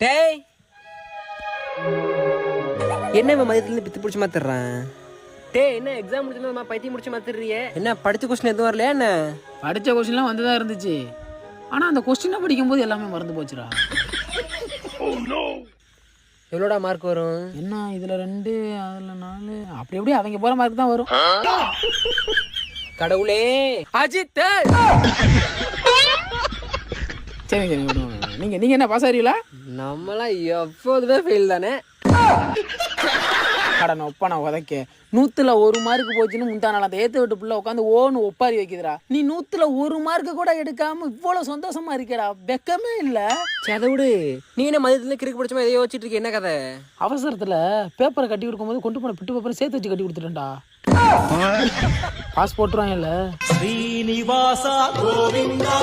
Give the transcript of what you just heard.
டேய் என்ன மதியத்துல பித்து பிடிச்ச மாத்திடுறான். டேய் என்ன எக்ஸாம் முடிச்சா பைத்தியம் முடிச்ச மாத்திடுறியே. என்ன படிச்ச கொஸ்டின் எதுவும் வரலையா என்ன? படித்த கொஸ்டின்லாம் வந்துதான் இருந்துச்சு. ஆனால் அந்த கொஸ்டினை படிக்கும்போது எல்லாமே மறந்து போச்சுடா. எவ்வளோடா மார்க் வரும்? என்ன இதில் 2 அதில் 4 அப்படி எப்படி அவங்க போகிற மார்க் தான் வரும். கடவுளே அஜித் சரி சரி நீங்கள் என்ன பாஸ் ஆகிறீங்களா? நம்மளாம் எப்போதுமே ஃபெயில் தானே. கடன் ஒப்பா நான் உதைக்க 100ல் 1 மார்க் போச்சுன்னு முந்தா நாள் அந்த ஏற்று விட்டு பிள்ளை உட்காந்து ஒப்பாரி வைக்குதுடா. நீ 100ல் 1 மார்க் கூட எடுக்காம இவ்வளோ சந்தோஷமா இருக்கேடா. வெக்கமே இல்லை. அதை விடு. நீ என்ன மதியத்துல கிறுக்கு பிடிச்சமா எதையோ வச்சுட்டு இருக்க, என்ன கதை? அவசரத்தில் பேப்பரை கட்டி கொடுக்கும்போது கொண்டு போன பிட்டு பேப்பரை சேர்த்து வச்சு கட்டி கொடுத்துட்டேன்டா. பாஸ் போட்டுருவாங்க இல்லை. ஸ்ரீனிவாசா கோவிந்தா